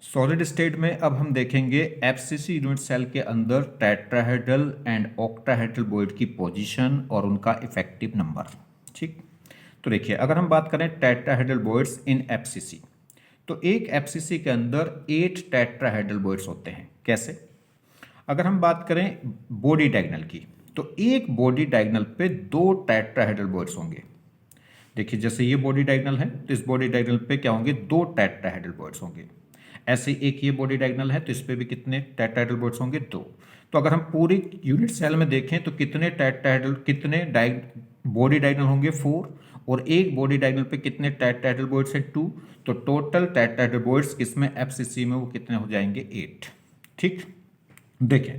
Solid state में अब हम देखेंगे एफसीसी यूनिट सेल के अंदर टेट्राहेड्रल एंड ऑक्टाहेड्रल बॉइड की पोजीशन और उनका इफेक्टिव नंबर। ठीक, तो देखिए अगर हम बात करें टेट्राहेड्रल बॉइड्स इन एफसीसी, तो एक एफसीसी के अंदर 8 टेट्राहेड्रल बॉइड्स होते हैं। कैसे? अगर हम बात करें बॉडी डायगोनल की, तो एक बॉडी डायगोनल पे 2 टेट्राहेड्रल बॉइड्स होंगे। देखिए जैसे ये बॉडी डायगोनल है तो इस बॉडी डायगोनल पे क्या होंगे, 2 टेट्राहेड्रल बॉइड्स होंगे। ऐसे एक ये बॉडी डायगोनल है तो इस पे भी कितने टेट्राहेड्रल बॉइड्स होंगे, 2। तो अगर हम पूरी यूनिट सेल में देखें तो कितने बॉडी डायगोनल होंगे, 4, और एक बॉडी डायगोनल पे कितने टेट्राहेड्रल बॉइड्स हैं, 2। तो टोटल टेट्राहेड्रल बॉइड्स किसमें, एफसीसी में, वो कितने हो जाएंगे, 8। ठीक, देखें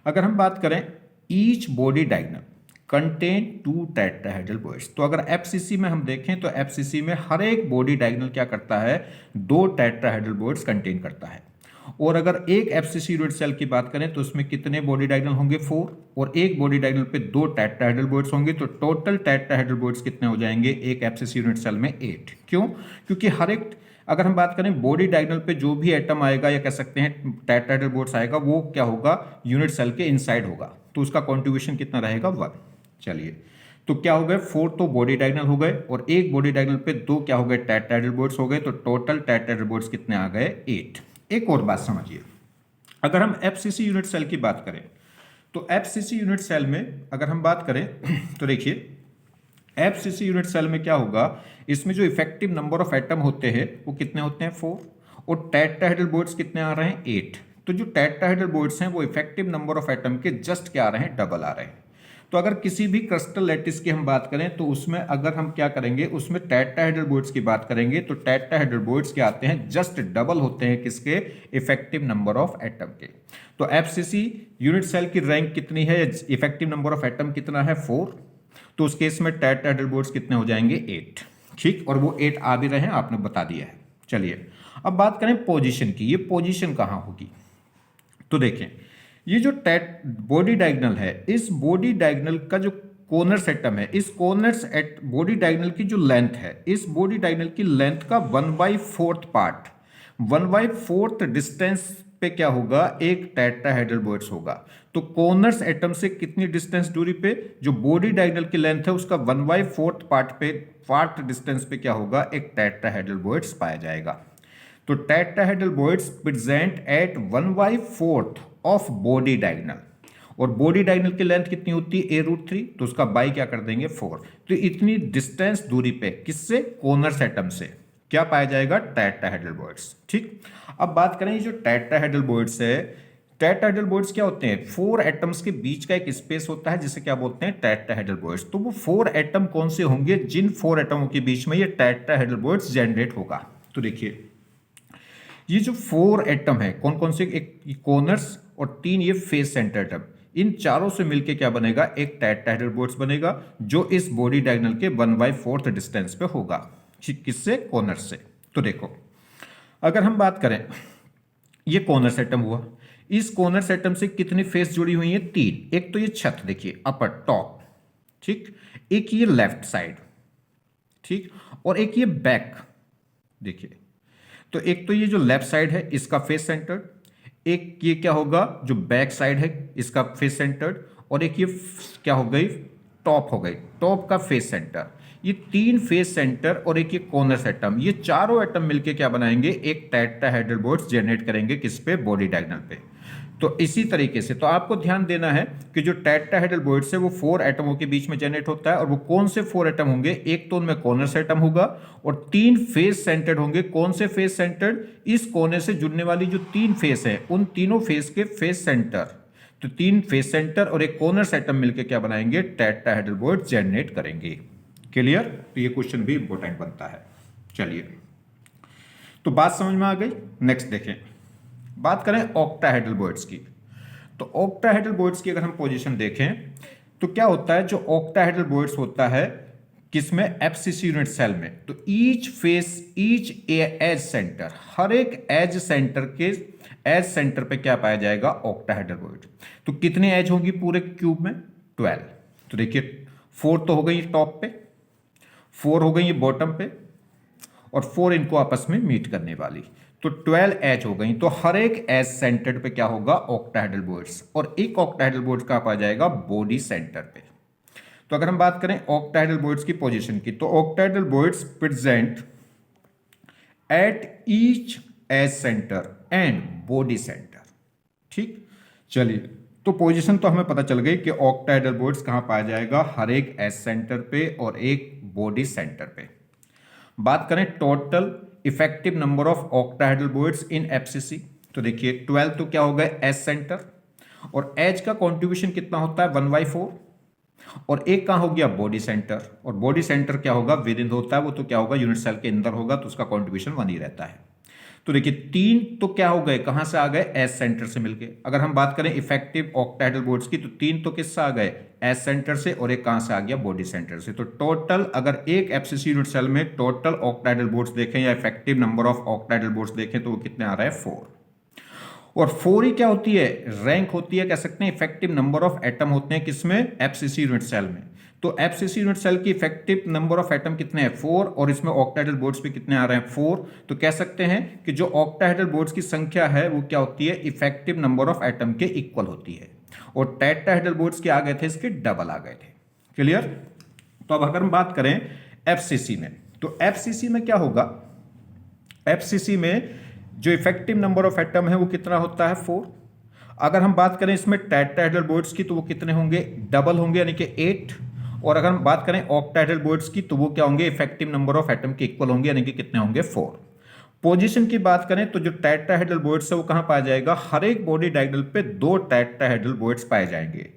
अगर हम बात करें each body diagonal contain 2 tetrahedral voids, तो अगर एफसीसी में हम देखें तो एफसीसी में हर एक बॉडी डायगोनल क्या करता है, 2 टेट्राहेड्रल बॉइड्स कंटेन करता है। और अगर एक एफसीसी यूनिट सेल की बात करें तो उसमें कितने बॉडी डायगोनल होंगे, 4, और एक बॉडी डायगोनल पे 2 टेट्राहेड्रल बॉइड्स होंगे। तो टोटल टेट्राहेड्रल बॉइड्स कितने हो जाएंगे एक एफसीसी यूनिट सेल में, 8। क्यों? क्योंकि हर एक, अगर हम बात करें बॉडी डायगोनल पे जो भी एटम आएगा या कह सकते हैं टेट्राहेड्रल बॉइड्स आएगा, वो क्या होगा, यूनिट सेल के इनसाइड होगा, तो उसका कॉन्ट्रीब्यूशन कितना रहेगा, 1। चलिए, तो क्या हो गए, 4 तो बॉडी डायगोनल हो गए और एक बॉडी डायगोनल पे 2 क्या हो गए, टेट्राहेड्रल बॉइड्स हो गए। तो टोटल टेट्राहेड्रल बॉइड्स कितने आ गए, 8। एक और बात समझिए, अगर हम एफसीसी यूनिट सेल की बात करें तो एफसीसी यूनिट सेल में अगर हम बात करें तो देखिए एफसीसी यूनिट सेल में क्या होगा, इसमें जो इफेक्टिव नंबर ऑफ एटम होते हैं वो कितने होते हैं, 4, और टेट्राहेड्रल बॉइड्स कितने आ रहे हैं, 8। तो जो टेट्राहेड्रल बॉइड्स हैं वो इफेक्टिव नंबर ऑफ एटम के जस्ट क्या आ रहे हैं, डबल आ रहे हैं। तो अगर किसी भी क्रिस्टल लैटिस की हम बात करें तो उसमें अगर हम क्या करेंगे, उसमें टेट्राहेड्रल बॉइड्स की बात करेंगे तो टेट्राहेड्रल बॉइड्स क्या आते हैं, जस्ट डबल होते हैं किसके, इफेक्टिव नंबर ऑफ एटम के। तो एफसीसी यूनिट सेल की रैंक कितनी है, इफेक्टिव नंबर ऑफ एटम कितना है, 4। तो उस केस में टेट्राहेड्रल बॉइड्स कितने हो जाएंगे, 8। ठीक, और वो 8 आ भी रहे हैं, आपने बता दिया है। चलिए अब बात करें पोजीशन की, ये पोजीशन कहां होगी, तो देखें ये जो बॉडी डायगोनल है, इस बॉडी डायगोनल का जो कॉर्नर्स एटम है, इस कॉर्नर्स बॉडी डायगोनल की जो लेंथ है, इस बॉडी डायगोनल की लेंथ का 1/4 पार्ट, 1/4 डिस्टेंस पे क्या होगा, एक टेट्राहेड्रल बॉइड्स होगा। तो कॉर्नर्स एटम से कितनी डिस्टेंस दूरी पे, जो बॉडी डायगोनल की लेंथ है उसका 1/4 पार्ट डिस्टेंस पे क्या होगा, एक टेट्राहेड्रल बॉइड्स पाया जाएगा। तो tetrahedral voids present at 1/4 of body diagonal, और बॉडी डायगोनल की लेंथ कितनी होती है, a√3, तो उसका बाई क्या कर देंगे, 4। तो इतनी डिस्टेंस दूरी पे किससे, कॉर्नर्स एटम से क्या पाया जाएगा, टेट्राहेड्रल बॉइड्स। ठीक, अब बात करें ये जो टेट्राहेड्रल बॉइड्स है, टेट्राहेड्रल बॉइड्स क्या होते हैं, 4 एटम्स के बीच का एक स्पेस होता है जिसे क्या बोलते हैं, टेट्राहेड्रल बॉइड्स। तो वो 4 एटम कौन से होंगे, जिन 4 एटमों के बीच में ये टेट्राहेड्रल बॉइड्स जनरेट होगा। तो देखिए ये जो 4 एटम है कौन कौन से, एक कॉर्नर्स और 3 ये फेस सेंटर एटम, इन चारों से मिलके क्या बनेगा, एक टेट्राहेड्रल बॉइड्स बनेगा जो इस बॉडी डायगोनल के 1/4 डिस्टेंस पे होगा, किससे, कॉर्नर्स से। तो देखो अगर हम बात करें, ये कॉर्नर्स एटम हुआ, इस कॉर्नर्स एटम से कितनी फेस जुड़ी हुई है, 3। एक तो ये छत देखिए, अपर टॉप, ठीक, एक ये लेफ्ट साइड, ठीक, और एक ये बैक। देखिए तो एक तो ये जो लेफ्ट साइड है इसका फेस सेंटर्ड, एक ये क्या होगा जो बैक साइड है इसका फेस सेंटर्ड, और एक ये क्या हो गई, टॉप हो गई, टॉप का फेस सेंटर। ये 3 फेस सेंटर और एक ये कॉर्नर्स एटम, ये चारों एटम मिलके क्या बनाएंगे, एक टेट्राहेड्रल बॉइड्स जनरेट करेंगे किस पे, बॉडी डायगोनल पे। तो इसी तरीके से तो आपको ध्यान देना है कि जो टेट्राहेड्रल बॉइड्स है वो 4 एटमों के बीच में जनरेट होता है, और वो कौन से 4 एटम होंगे, एक तो उनमें कॉर्नर्स एटम होगा और 3 फेस सेंटर्ड होंगे। कौन से फेस सेंटर्ड, इस कोने से जुड़ने वाली जो 3 फेस है उन तीनों फेस के फेस सेंटर। तो 3 फेस सेंटर और एक कॉर्नर्स एटम मिलकर क्या बनाएंगे, टेट्राहेड्रल बॉइड्स जनरेट करेंगे। क्लियर? तो ये क्वेश्चन भी इंपॉर्टेंट बनता है। चलिए तो बात समझ में आ गई। नेक्स्ट देखें, बात करें ऑक्टाहेड्रल बॉइड्स की। तो ऑक्टाहेड्रल बॉइड्स की अगर हम पोजीशन देखें तो क्या होता है, जो ऑक्टाहेड्रल बॉइड्स होता है किसमें, एफसीसी यूनिट सेल में। तो each face, each edge centre, हर एक एज सेंटर के एज सेंटर पे क्या पाया जाएगा, ऑक्टाहेड्रल बॉइड। तो कितने एज होंगी पूरे क्यूब में, 12। तो देखिए 4 तो हो गई टॉप पे, 4 हो गई ये बॉटम पे, और 4 इनको आपस में मीट करने वाली। तो 12 एच हो गई। तो हर एक एच सेंटर्ड पे क्या होगा, ऑक्टाहेड्रल बोर्ड्स, और एक ऑक्टाहेड्रल बोर्ड कहां पर जाएगा, बॉडी सेंटर पे। तो अगर हम बात करें ऑक्टाहेड्रल बोर्ड्स की पोजीशन की, तो octahedral voids present at each edge centre and body centre. ठीक, चलिए, तो पोजीशन तो हमें पता चल गई कि ऑक्टाहेड्रल बोर्ड्स कहां पाया जाएगा, हर एक एज सेंटर पे और एक बॉडी सेंटर पे। बात करें total effective number of octahedral voids in FCC, तो देखिए 12 तो क्या हो गए एज सेंटर, और एज का कॉन्ट्रीब्यूशन कितना होता है 1/4, और एक कहां हो गया बॉडी सेंटर, और बॉडी सेंटर क्या होगा विद इन होता है, वो तो क्या होगा यूनिट सेल के अंदर होगा, तो उसका कॉन्ट्रीब्यूशन 1 ही रहता है। तो देखिए 3 तो क्या हो गए, कहां से आ गए, एस सेंटर से मिलके। अगर हम बात करें इफेक्टिव ऑक्टाहेड्रल बोर्ड्स की, तो 3 तो किससे आ गए, एस सेंटर से, और एक कहां से आ गया, बॉडी सेंटर से। तो टोटल अगर एक एफसीसी यूनिट सेल में टोटल ऑक्टाहेड्रल बोर्ड्स देखें या effective number of octahedral boards देखें, तो वो कितने आ रहा है 4। और 4 ही क्या होती है, रैंक होती है, कह सकते हैं इफेक्टिव नंबर ऑफ एटम होते हैं किसमें, एफसीसी यूनिट सेल में। तो एफसीसी यूनिट सेल की इफेक्टिव नंबर ऑफ एटम कितने हैं 4, और इसमें ऑक्टाहेड्रल बोर्ड्स पे कितने आ रहे हैं 4। तो कह सकते हैं कि जो ऑक्टाहेड्रल बोर्ड्स की संख्या है वो क्या होती है, इफेक्टिव नंबर ऑफ एटम के इक्वल होती है, और टेट्राहेड्रल बोर्ड्स के आ गए थे इसके डबल आ गए थे। क्लियर। तो अब अगर हम बात करें एफसीसी में, तो एफसीसी में क्या होगा, एफसीसी में जो इफेक्टिव नंबर ऑफ एटम है वो कितना होता है 4। अगर हम बात करें इसमें टेट्राहेड्रल बोर्ड्स की, तो वो कितने होंगे, डबल होंगे, यानी कि 8। और अगर हम बात करें ऑक्टाहेड्रल बोर्ड्स की, तो वो क्या होंगे, इफेक्टिव नंबर ऑफ एटम के इक्वल होंगे, यानी कि कितने होंगे 4। पोजीशन की बात करें तो जो टेट्राहेड्रल बोर्ड्स है वो कहां पाया जाएगा, हर एक बॉडी डायगोनल पे 2 टेट्राहेड्रल बोर्ड्स पाए जाएंगे,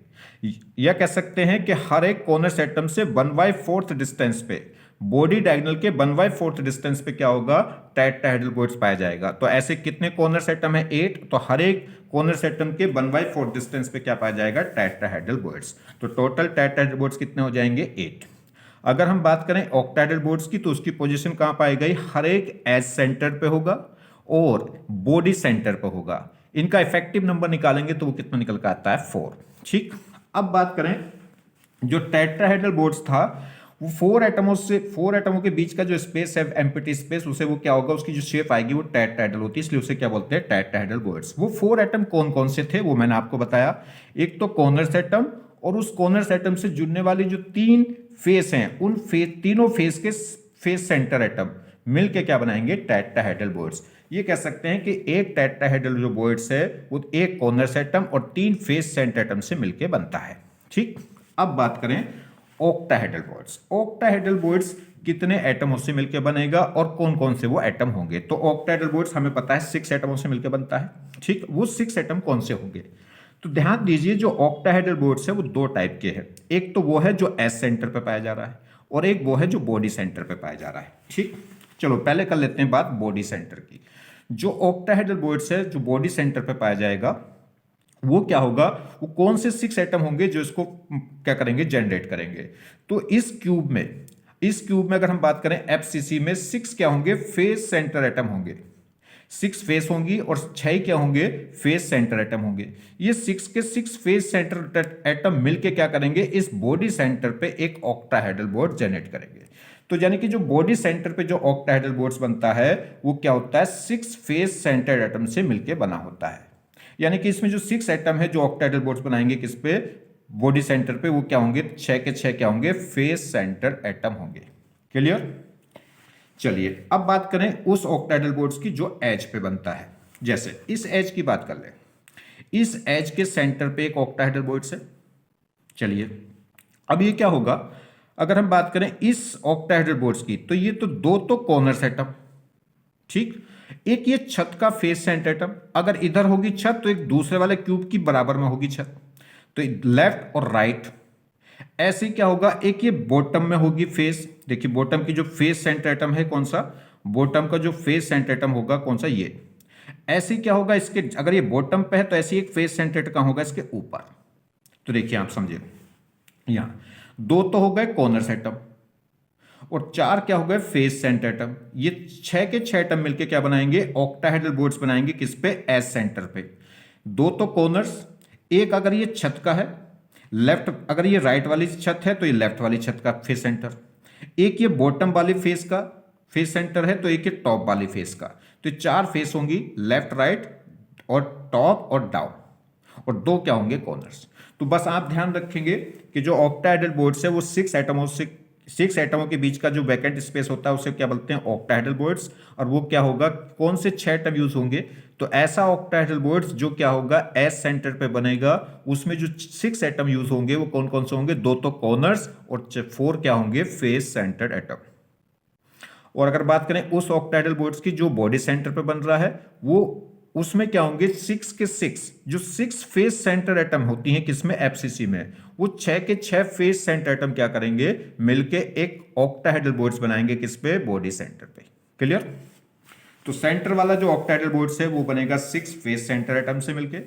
या कह सकते हैं कि हर एक कॉर्नर एटम से 1/4 डिस्टेंस पे, बॉडी डायगोनल के 1/4 डिस्टेंस पे क्या होगा, टेट्राहेड्रल बोर्ड्स पाया जाएगा। तो ऐसे कितने कॉर्नर एटम है 8, तो हर एक कॉर्नर एटम के 1/4 डिस्टेंस पे क्या पाया जाएगा, टेट्राहेड्रल बोर्ड्स। तो टोटल टेट्राहेड्रल बोर्ड्स कितने हो जाएंगे 8। अगर हम बात करें ऑक्टाहेड्रल बोर्ड्स की, तो उसकी पोजीशन कहां पाई गई, हर एक एज सेंटर पे होगा और बॉडी सेंटर पे होगा। इनका इफेक्टिव नंबर निकालेंगे तो वो कितना निकल कर आता है 4। ठीक, अब बात करें जो टेट्राहेड्रल बोर्ड्स था, वो 4 एटमों के बीच का जो स्पेस है, एम्प्टी स्पेस, उसे वो क्या होगा, उसकी जो शेप आएगी वो टेट्राहेड्रल होती है, इसलिए उसे क्या बोलते हैं, टेट्राहेड्रल बोर्ड्स। वो 4 एटम कौन कौन से थे वो मैंने आपको बताया। एक तो कॉर्नर एटम, और उस कॉर्नर एटम से जुड़ने वाली जो 3 फेस हैं, उन तीनों फेस के फेस सेंटर एटम मिलके क्या बनाएंगे, टेट्राहेड्रल बोर्ड्स। ये कह सकते हैं कि एक टेट्राहेड्रल जो बोर्ड्स है वो एक कॉर्नर एटम और 3 फेस सेंटर एटम से मिलके बनता है। ठीक, अब बात करें ऑक्टाहेड्रल बोर्ड्स। ऑक्टाहेड्रल बोर्ड्स कितने एटमों से मिलकर बनेगा और कौन कौन से वो एटम होंगे। तो ऑक्टाहेड्रल बोर्ड्स हमें पता है 6 एटमों से मिलकर बनता है। ठीक, वो 6 एटम कौन से होंगे, तो ध्यान दीजिए जो ऑक्टाहेड्रल बोर्ड्स है वो 2 टाइप के हैं। एक तो वो है जो एस सेंटर पे पाया जा रहा है, और एक वो है जो बॉडी सेंटर पे पाया जा रहा है। ठीक, चलो पहले कर लेते हैं बात बॉडी सेंटर की। जो ऑक्टाहेड्रल बोर्ड्स है जो बॉडी सेंटर पे पाया जाएगा, वो क्या होगा, वो कौन से 6 एटम होंगे जो इसको क्या करेंगे, जनरेट करेंगे। तो इस क्यूब में अगर हम बात करें एफसीसी में 6 क्या होंगे, फेस सेंटर एटम होंगे। 6 फेस होंगी और 6 क्या होंगे, फेस सेंटर एटम होंगे। ये 6 के 6 फेस सेंटर एटम मिलके क्या करेंगे, इस बॉडी सेंटर पे एक ऑक्टाहेड्रल बोर्ड जनरेट करेंगे। तो यानी कि जो बॉडी सेंटर पे जो ऑक्टाहेड्रल बोर्ड्स बनता है वो क्या होता है, 6 फेस सेंटर एटम से मिलके बना होता है। यानी कि इसमें जो 6 एटम है जो ऑक्टाहेड्रल बोर्ड्स बनाएंगे किस पे, बॉडी सेंटर पे, वो क्या होंगे, 6 के 6 क्या होंगे, फेस सेंटर एटम होंगे। क्लियर। चलिए अब बात करें उस ऑक्टाहेड्रल बोर्ड्स की जो एज पे बनता है। जैसे इस एज की बात कर लें, इस एज के सेंटर पे एक ऑक्टाहेड्रल बोर्ड्स है। चलिए अब ये क्या होगा, अगर हम बात करें इस ऑक्टाहेड्रल बोर्ड्स की, तो ये तो 2 तो कॉर्नर एटम, ठीक, एक ये छत का फेस सेंटर एटम, अगर इधर होगी छत तो एक दूसरे वाले क्यूब की बराबर में होगी छत, तो लेफ्ट और राइट। ऐसे क्या होगा, एक ये बॉटम में होगी फेस, देखिए बॉटम की जो फेस सेंटर एटम है कौन सा, बॉटम का जो फेस सेंटर एटम होगा कौन सा, ये। ऐसे क्या होगा, इसके अगर ये बॉटम पे है तो ऐसे एक फेस सेंटर एटम होगा इसके ऊपर। तो देखिए आप समझिए, यहां 2 तो हो गए कॉर्नर एटम और 4 क्या हो गए, फेस सेंटर एटम। ये 6 के 6 एटम मिलके क्या बनाएंगे, ऑक्टाहेड्रल बोर्ड्स बनाएंगे किस पे, एस सेंटर पे। 2 तो कॉर्नर्स, एक अगर ये छत का है लेफ्ट, अगर ये राइट वाली छत है तो ये लेफ्ट वाली छत का फेस सेंटर, एक ये बॉटम वाली फेस का फेस सेंटर है तो एक ये टॉप वाली फेस का। तो ये 4 फेस होंगी, लेफ्ट राइट और टॉप और डाउन, और 2 क्या होंगे कॉर्नर्स। तो बस आप ध्यान रखेंगे कि जो ऑक्टाहेड्रल बोर्ड्स है वो 6 एटमों के बीच का जो वैकेंट स्पेस होता है उसे क्या बोलते हैं, ऑक्टाहेड्रल बोर्ड्स। और वो क्या होगा, कौन से 6 एटम यूज होंगे, तो ऐसा ऑक्टाहेड्रल बोर्ड्स जो क्या होगा एस सेंटर पे बनेगा, उसमें जो 6 एटम यूज होंगे वो कौन कौन से होंगे, 2 तो कॉर्नर्स और 4 क्या होंगे, फेस सेंटर्ड एटम। और अगर बात करें उस ऑक्टाहेड्रल बोर्ड्स की जो बॉडी सेंटर पे बन रहा है, वो उसमें क्या होंगे 6 के 6 जो 6 फेस सेंटर एटम होती हैं किसमें, एफसीसी में, वो 6 के 6 फेस सेंटर एटम क्या करेंगे, मिलके एक ऑक्टाहेड्रल बोर्ड्स बनाएंगे किस पे, बॉडी सेंटर पे। क्लियर। तो सेंटर वाला जो ऑक्टाहेड्रल बोर्ड्स है वो बनेगा 6 फेस सेंटर एटम से मिलके,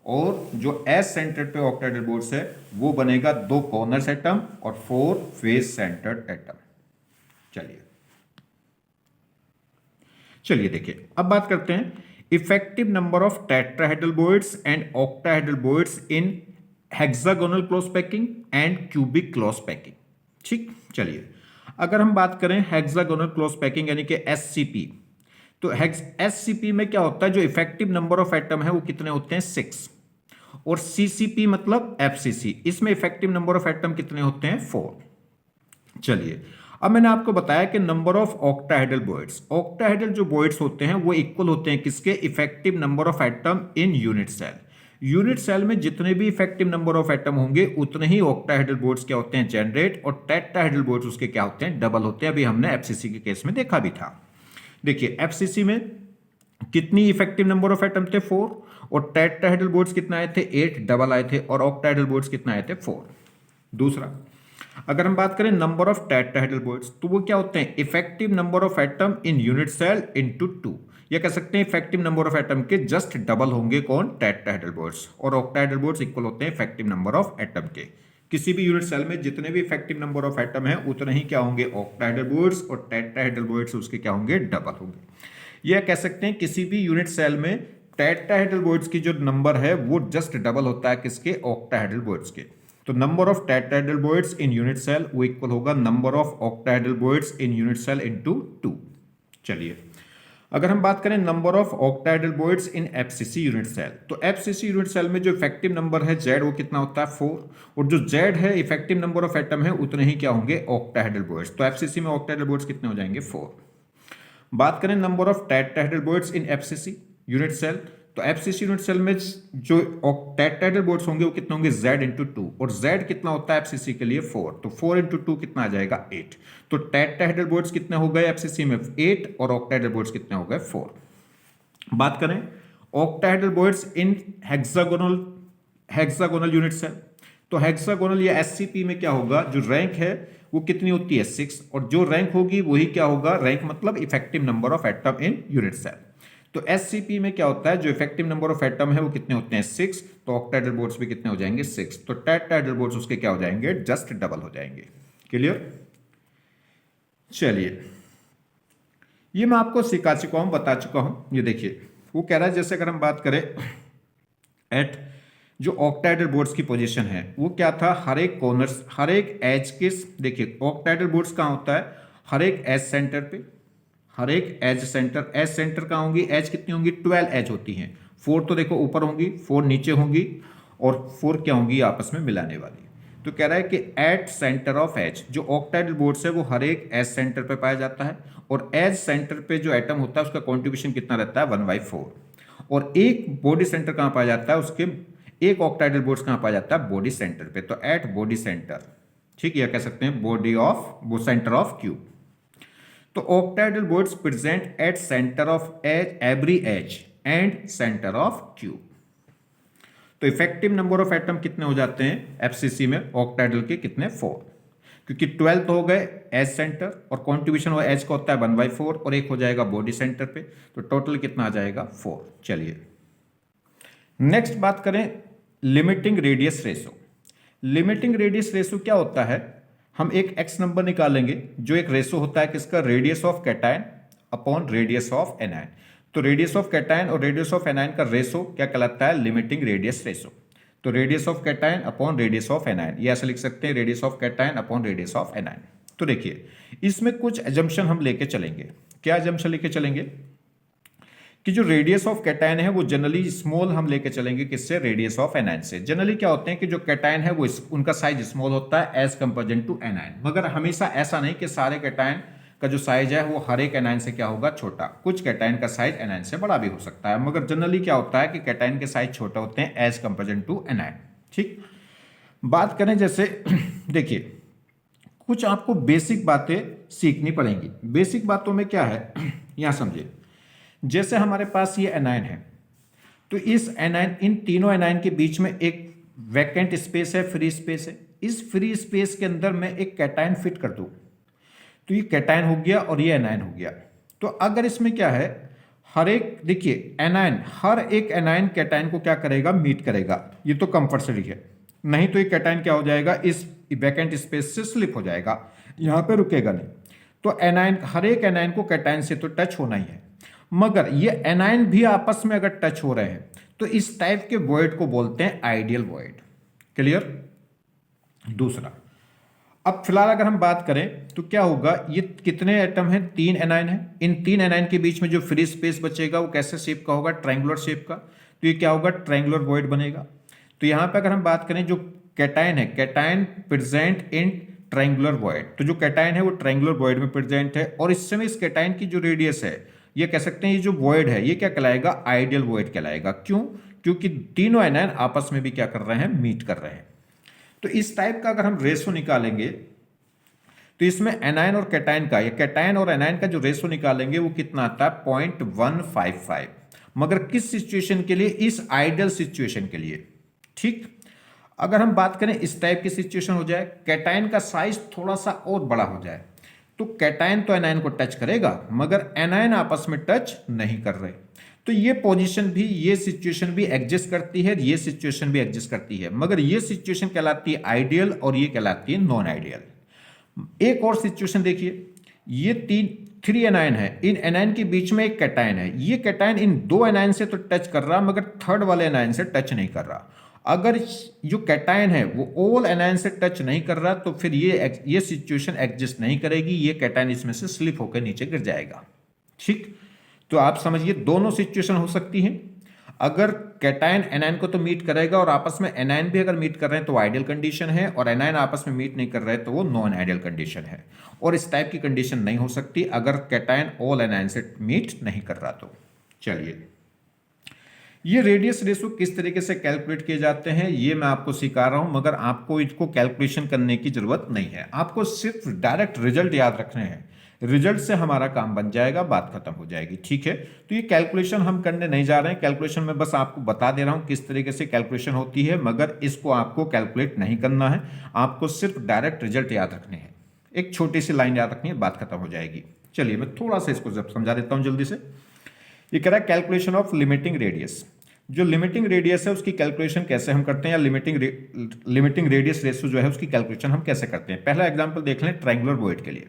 और जो एस सेंटर पे ऑक्टाहेड्रल बोर्ड्स है वो बनेगा 2 कॉर्नर एटम और 4 फेस सेंटर्ड एटम। चलिए देखिए, अब बात करते हैं effective number of tetrahedral boards and octahedral voids in hexagonal close packing and cubic close packing. ठीक, चलिए अगर हम बात करें हेक्सागोनल क्लोज पैकिंग यानी कि एससीपी, तो एससीपी में क्या होता है, जो इफेक्टिव नंबर ऑफ एटम है वो कितने होते हैं, 6, और सीसीपी मतलब एफसीसी, इसमें इफेक्टिव नंबर ऑफ एटम कितने होते हैं, 4। चलिए अब मैंने आपको बताया कि number of octahedral voids, octahedral जो बोर्ड्स होते हैं वो इक्वल होते हैं किसके, effective number of atom in unit cell. Unit cell में जितने भी इफेक्टिव नंबर ऑफ एटम होंगे उतने ही ऑक्टाहेड्रल बोर्ड्स क्या होते हैं, जनरेट, और टेट्राहेड्रल बोर्ड्स उसके क्या होते हैं, डबल होते हैं। अभी हमने एफसीसी के केस में देखा भी था। देखिए एफसीसी में कितनी इफेक्टिव नंबर ऑफ एटम थे, 4, और टेट्राहेड्रल बोर्ड्स कितना आए थे, 8 डबल आए थे, और ऑक्टाहेड्रल बोर्ड्स कितना आए थे, 4। दूसरा, अगर हम बात करें नंबर ऑफ टेट्राहेड्रल बोर्ड्स, तो वो क्या होते हैं, effective number of atom in unit cell into 2, या कह सकते हैं इफेक्टिव नंबर ऑफ एटम के जस्ट डबल होंगे कौन, टेट्राहेड्रल बोर्ड्स, और ऑक्टाहेड्रल बोर्ड्स इक्वल होते हैं इफेक्टिव नंबर ऑफ एटम के। किसी भी यूनिट सेल में जितने भी इफेक्टिव नंबर ऑफ एटम है उतने ही क्या होंगे, ऑक्टाहेड्रल बोर्ड्स, और टेट्राहेड्रल बोर्ड्स उसके क्या होंगे, डबल होंगे। यह कह सकते हैं किसी भी यूनिट सेल में टेट्राहेड्रल बोर्ड्स की जो नंबर है वो जस्ट डबल होता है किसके, ऑक्टाहेड्रल बोर्ड्स के। तो number of tetrahedral voids in unit cell वो इक्वल होगा number of octahedral voids in unit cell into 2। चलिए अगर हम बात करें number of octahedral voids in FCC unit cell, तो एफसीसी यूनिट सेल में जो इफेक्टिव नंबर है जेड वो कितना होता है, 4, और जो जेड है इफेक्टिव नंबर ऑफ एटम है उतने ही क्या होंगे, ऑक्टाहेड्रल बोर्ड्स। तो एफसीसी में ऑक्टाहेड्रल बोर्ड्स कितने हो जाएंगे, 4। बात करें number of tetrahedral voids in FCC unit cell, तो एफसीसी यूनिट सेल में जो टेट्राहेड्रल बोर्ड्स होंगे वो कितने होंगे, z इंटू 2, और z कितना होता है एफसीसी के लिए, 4, तो 4 इंटू 2 कितना आ जाएगा, 8। तो टेट्राहेड्रल बोर्ड्स कितने हो गए एफसीसी में, 8, और ऑक्टाहेड्रल बोर्ड्स कितने हो गए, 4। बात करें ऑक्टाहेड्रल बोर्ड्स इन हेक्सागोनल यूनिट सेल, तो हेक्सागोनल या एससीपी में क्या होगा, जो रैंक है वो कितनी होती है, 6, और जो रैंक होगी वही क्या होगा, रैंक मतलब effective number of atom in unit cell. तो एससीपी में क्या होता है, जो इफेक्टिव नंबर ऑफ एटम है वो कितने होते हैं, 6, तो ऑक्टाहेड्रल बोर्ड्स भी कितने हो जाएंगे, 6, तो टेट्राहेड्रल बोर्ड्स उसके क्या हो जाएंगे, जस्ट डबल हो जाएंगे। क्लियर। चलिए ये मैं आपको सिखा चुका हूं, बता चुका हूं। ये देखिए वो कह रहा है जैसे अगर हम बात करें एट जो ऑक्टाहेड्रल बोर्ड्स की पोजीशन है वो क्या था, हर एक कॉर्नर्स, हर एक एज के, देखिए ऑक्टाहेड्रल बोर्ड्स कहाँ होता है, हर एक एज सेंटर पे, हर एक एज सेंटर, एज सेंटर कहाँ होंगी, एज कितनी होंगी, 12 एज होती हैं, 4 तो देखो ऊपर होंगी, 4 नीचे होंगी, और 4 क्या होंगी, आपस में मिलाने वाली। तो कह रहा है कि एट सेंटर ऑफ एज, जो ऑक्टाहेड्रल बोर्ड्स है वो हर एक एज सेंटर पे पाया जाता है, और एज सेंटर पे जो एटम होता है उसका कॉन्ट्रीब्यूशन कितना रहता है, 1/4। और एक बॉडी सेंटर कहाँ पाया जाता है, उसके एक ऑक्टाहेड्रल बोर्ड्स कहाँ पाया जाता है, बॉडी सेंटर पे, तो एट बॉडी सेंटर, ठीक है, कह सकते हैं बॉडी ऑफ, वो सेंटर ऑफ क्यूब। तो octahedral voids present at centre of edge, every edge and centre of cube. तो इफेक्टिव नंबर ऑफ एटम कितने हो जाते हैं एफसीसी में ऑक्टाहेड्रल के, कितने, 4, क्योंकि 12 तो हो गए एज सेंटर, और कॉन्ट्रीब्यूशन वो एज का होता है 1/4, और एक हो जाएगा बॉडी सेंटर पे, तो टोटल कितना आ जाएगा, 4। चलिए नेक्स्ट बात करें limiting radius ratio. Limiting radius ratio क्या होता है, हम एक एक्स नंबर निकालेंगे जो एक रेशो होता है किसका, radius of cation upon radius of anion. तो रेडियस ऑफ कैटायन और रेडियस ऑफ एनायन का रेशो क्या कहलाता है, लिमिटिंग रेडियस रेशो। तो radius of cation upon radius of anion, ये ऐसे लिख सकते हैं, radius of cation upon radius of anion. तो देखिए इसमें कुछ एजम्पशन हम लेके चलेंगे। क्या एजम्पशन लेके चलेंगे, कि जो रेडियस ऑफ कैटायन है वो जनरली स्मॉल हम लेके चलेंगे, किससे? रेडियस ऑफ एनायन से। जनरली क्या होते हैं कि जो कैटायन है वो उनका साइज स्मॉल होता है एज कंपेरिजन टू एनायन, मगर हमेशा ऐसा नहीं कि सारे कैटायन का जो साइज है वो हर एक एनायन से क्या होगा? छोटा। कुछ कैटायन का साइज एनायन से बड़ा भी हो सकता है, मगर जनरली क्या होता है कि कैटायन के साइज छोटे होते हैं एज कंपेरिजन टू एनायन। ठीक, बात करें जैसे देखिए कुछ आपको बेसिक बातें सीखनी पड़ेंगी। बेसिक बातों में क्या है यहां समझिए, जैसे हमारे पास ये एनायन है, तो इस एनायन, इन तीनों एनायन के बीच में एक वैकेंट स्पेस है, फ्री स्पेस है। इस फ्री स्पेस के अंदर मैं एक कैटायन फिट कर दूं तो ये कैटायन हो गया और ये एनायन हो गया। तो अगर इसमें क्या है, हर एक, देखिए एनायन, हर एक एनायन कैटायन को क्या करेगा? मीट करेगा। ये तो कंपल्सरी है, नहीं तो ये कैटायन क्या हो जाएगा? इस वैकेंट स्पेस से स्लिप हो जाएगा, यहां पे रुकेगा नहीं। तो एनायन, हर एक एनायन को कैटायन से तो टच होना ही है, मगर ये एनायन भी आपस में अगर टच हो रहे हैं तो इस टाइप के वॉइड को बोलते हैं आइडियल वॉइड। क्लियर? दूसरा, अब फिलहाल अगर हम बात करें तो क्या होगा, ये कितने एटम हैं? 3 एनायन है। इन 3 एनायन के बीच में जो फ्री स्पेस बचेगा वो कैसे शेप का होगा? ट्रायंगुलर शेप का। तो ये क्या होगा? ट्रायंगुलर वॉइड बनेगा। तो यहां पे अगर हम बात करें, जो कैटायन है, cation present in triangular void, तो जो कैटायन है वो ट्रायंगुलर वॉइड में प्रेजेंट है, और इस समय इस कैटायन की जो रेडियस है, ये कह सकते हैं ये जो वॉइड है ये क्या कहलाएगा? आइडियल वॉइड कहलाएगा। क्यों? क्योंकि तीनों एनायन आपस में भी क्या कर रहे हैं? मीट कर रहे हैं। तो इस टाइप का अगर हम रेशो निकालेंगे तो इसमें एनायन और कैटायन का, या कैटायन और एनायन का जो रेशो निकालेंगे वो कितना आता है? 0.155। मगर किस सिचुएशन के लिए? इस आइडियल सिचुएशन के लिए। ठीक, अगर हम बात करें इस टाइप की सिचुएशन हो जाए, कैटायन का साइज थोड़ा सा और बड़ा हो जाए, तो कैटायन तो एनायन को टच करेगा, मगर एनायन आपस में टच नहीं कर रहे। तो ये पोजीशन भी, ये सिचुएशन भी एग्जिस्ट करती है, ये सिचुएशन भी एग्जिस्ट करती है, मगर ये सिचुएशन कहलाती है आइडियल और ये कहलाती है नॉन आइडियल। एक और सिचुएशन देखिए, ये 3 एनायन है, इन एनायन के बीच में एक कैटायन है। ये कैटायन इन 2 एनायन से तो टच कर रहा, मगर थर्ड वाले एनायन से टच नहीं कर रहा। अगर जो कैटायन है वो ऑल एनायन से टच नहीं कर रहा तो फिर ये सिचुएशन एग्जिस्ट नहीं करेगी, ये कैटायन इसमें से स्लिप होकर नीचे गिर जाएगा। ठीक, तो आप समझिए दोनों सिचुएशन हो सकती हैं। अगर कैटायन एनायन को तो मीट करेगा, और आपस में एनायन भी अगर मीट कर रहे हैं तो आइडियल कंडीशन है, और एनायन आपस में मीट नहीं कर रहे तो वो नॉन आइडियल कंडीशन है। और इस टाइप की कंडीशन नहीं हो सकती अगर कैटायन ऑल एनायन से मीट नहीं कर रहा तो। चलिए, ये रेडियस रेशो किस तरीके से कैलकुलेट किए जाते हैं ये मैं आपको सिखा रहा हूं, मगर आपको इसको कैलकुलेशन करने की जरूरत नहीं है। आपको सिर्फ डायरेक्ट रिजल्ट याद रखने हैं, रिजल्ट से हमारा काम बन जाएगा, बात खत्म हो जाएगी। ठीक है, तो ये कैलकुलेशन हम करने नहीं जा रहे हैं। कैलकुलेशन में बस आपको बता दे रहा हूं किस तरीके से कैलकुलेशन होती है, मगर इसको आपको कैलकुलेट नहीं करना है, आपको सिर्फ डायरेक्ट रिजल्ट याद रखने हैं। एक छोटी सी लाइन याद रखनी है, बात खत्म हो जाएगी। चलिए मैं थोड़ा सा इसको समझा देता हूं जल्दी से। ये कह रहा है कैलकुलेशन ऑफ लिमिटिंग रेडियस। जो लिमिटिंग रेडियस है उसकी कैलकुलेशन कैसे हम करते हैं, या लिमिटिंग रेडियस रेशो जो है उसकी कैलकुलेशन हम कैसे करते हैं। पहला एग्जांपल देख लें ट्रायंगुलर वॉइड के लिए।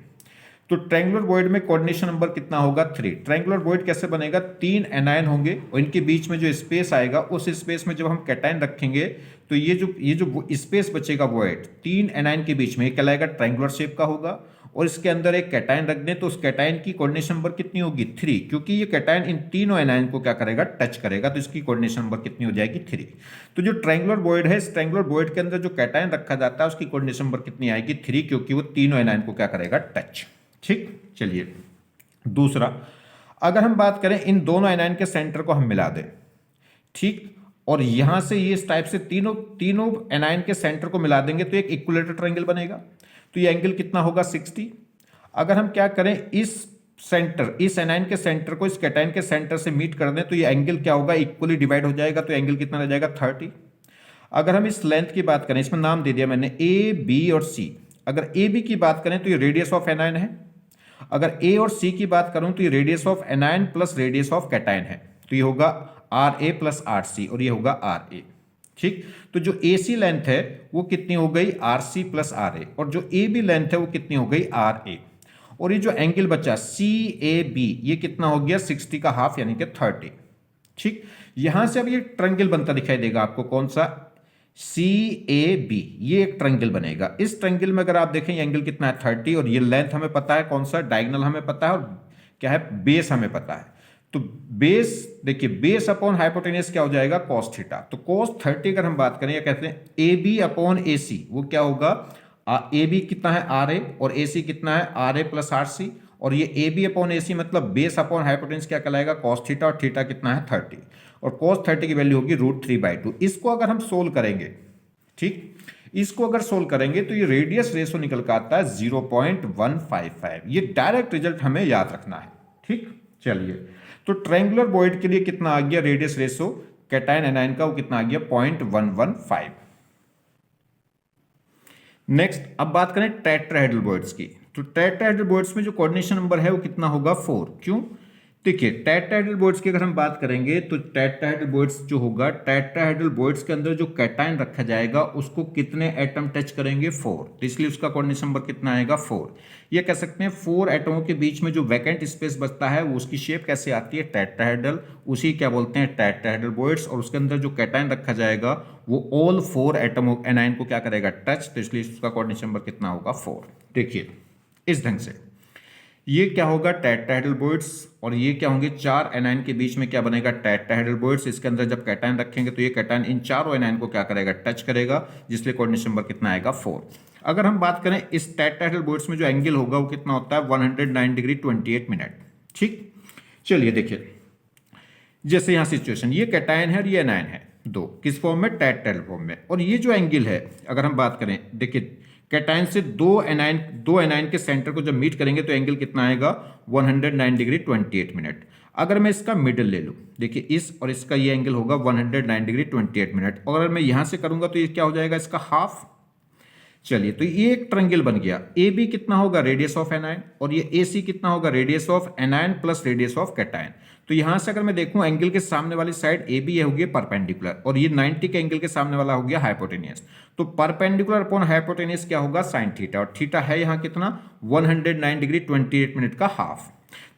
तो ट्रायंगुलर वॉइड में कोऑर्डिनेशन नंबर कितना होगा? 3। ट्रायंगुलर वॉइड कैसे बनेगा? 3 एनायन होंगे और इनके बीच में जो स्पेस आएगा उस स्पेस में जब हम कैटायन रखेंगे तो ये जो स्पेस बचेगा वॉइड 3 एनायन के बीच में, ये कहलाएगा ट्रायंगुलर शेप का होगा। और इसके अंदर एक कैटायन रख दें तो उस कैटायन की कोऑर्डिनेशन नंबर कितनी होगी? 3, क्योंकि ये कैटायन इन तीनों एनायन को क्या करेगा? टच करेगा, तो इसकी कोऑर्डिनेशन नंबर कितनी हो जाएगी? 3। तो जो ट्रायंगुलर वॉइड है, इस ट्रायंगुलर वॉइड के अंदर जो कैटायन रखा जाता है उसकी कोऑर्डिनेशन नंबर कितनी आएगी? 3, क्योंकि वो तीनों एनायन को क्या करेगा? टच। ठीक, चलिए दूसरा, अगर हम बात करें इन दोनों एनायन के सेंटर को हम मिला दें, ठीक, और यहां से ये इस टाइप से तीनों एनायन के सेंटर को मिला देंगे तो एक इक्विलेटरल ट्रायंगल बनेगा। तो ये एंगल कितना होगा? 60। अगर हम क्या करें, इस एनायन के सेंटर को इस कैटायन के सेंटर से मीट कर दें तो ये एंगल क्या होगा? इक्वली डिवाइड हो जाएगा, तो एंगल कितना रह जाएगा? 30। अगर हम इस लेंथ की बात करें, इसमें नाम दे दिया मैंने ए, बी और सी। अगर ए बी की बात करें तो ये रेडियस ऑफ एनायन है। अगर ए और सी की बात करूं तो ये radius of anion plus radius of cation है, तो ये होगा R A plus R C, और ये होगा आर ए। ठीक, तो जो ए सी लेंथ है वो कितनी हो गई? Are C plus R A, और जो ए बी लेंथ है वो कितनी हो गई? Are A. और ये जो एंगल बचा सी ए बी, ये कितना हो गया? 60 का हाफ यानी कि 30। ठीक, यहां से अब ये ट्रायंगल बनता दिखाई देगा आपको, कौन सा? सी ए बी, ये एक ट्रायंगल बनेगा। इस ट्रायंगल में अगर आप देखें एंगल कितना है? 30, और ये लेंथ हमें पता है, कौन सा? डायगोनल हमें पता है, और क्या है? बेस हमें पता है। तो बेस देखिए, बेस अपॉन हाइपोटेनियस क्या हो जाएगा, cos थीटा। तो cos 30 अगर हम बात करें, या कहते हैं ए बी अपॉन ए सी, वो क्या होगा, ए बी कितना है आर ए, और ए सी कितना है R A plus R C, और ये ए बी अपॉन ए सी मतलब बेस अपॉन हाइपोटेनियस क्या कहलाएगा, cos थीटा, और थीटा कितना है 30, और cos 30 की वैल्यू होगी √3/2। इसको अगर हम सोल्व करेंगे, ठीक, इसको अगर सोल्व करेंगे तो ये रेडियस रेशो निकल कर आता है 0.155। ये डायरेक्ट रिजल्ट हमें याद रखना है, ठीक। चलिए, तो ट्रायंगुलर बॉइड के लिए कितना आ गया रेडियस रेशो कैटायन एनायन का, वो कितना आ गया 0.115। नेक्स्ट, अब बात करें टेट्राहेड्रल बॉइड्स की। तो टेट्राहेड्रल बॉइड्स में जो कोऑर्डिनेशन नंबर है वो कितना होगा 4। क्यों, देखिए टेट्राहेड्रल बॉइड्स की अगर हम बात करेंगे तो टेट्राहेड्रल बॉइड्स जो होगा, टेट्राहेड्रल बॉइड्स के अंदर जो कैटायन रखा जाएगा उसको कितने एटम टच करेंगे 4, तो इसलिए उसका कोऑर्डिनेशन नंबर कितना आएगा 4। ये कह सकते हैं 4 एटमों के बीच में जो वैकेंट स्पेस बचता है वो उसकी शेप कैसे आती है, टेट्राहेड्रल, उसी क्या बोलते हैं टेट्राहेड्रल बॉइड्स, और उसके अंदर जो कैटायन रखा जाएगा वो ऑल 4 एटम एनायन को क्या करेगा टच, तो इसलिए उसका कोऑर्डिनेशन नंबर कितना होगा 4। देखिए इस ढंग से ये क्या होगा टेट्राहेड्रल बॉइड्स, और ये क्या होंगे 4 एनायन के बीच में क्या बनेगा टेट्राहेड्रल बॉइड्स। इसके अंदर जब कैटायन रखेंगे तो ये कैटायन इन चारों एनायन को क्या करेगा टच करेगा, जिसलिए कोऑर्डिनेशन नंबर कितना आएगा 4। अगर हम बात करें इस टेट्राहेड्रल बॉइड्स में जो एंगल होगा वो कितना होता है 109 डिग्री 28 मिनट, ठीक। चलिए देखिए, जैसे यहाँ सिचुएशन, ये कैटायन है और ये एनायन है, दो किस फॉर्म में, टेट्राहेड्रल फॉर्म में, और ये जो एंगल है अगर हम बात करें, देखिए कैटायन से दो एनायन के सेंटर को जब मीट करेंगे तो एंगल कितना आएगा 109 डिग्री 28 मिनट। अगर मैं इसका मिडिल ले लूँ, देखिए इस और इसका ये एंगल होगा 109 डिग्री 28 मिनट, और अगर मैं यहाँ से करूँगा तो ये क्या हो जाएगा इसका हाफ। चलिए, तो ये एक ट्रायंगल बन गया, ए बी कितना होगा रेडियस ऑफ एनायन, और ये ए सी कितना होगा radius of anion plus radius of cation. तो यहां से अगर मैं देखूं एंगल के सामने वाली साइड ए बी हो गई परपेंडिकुलर, और ये 90 के एंगल के सामने वाला हो गया हाइपोटेनियस। तो परपेंडिकुलर अपॉन हाइपोटेनियस क्या होगा साइन थीटा, और थीटा है यहाँ कितना 109 डिग्री 28 मिनट का हाफ।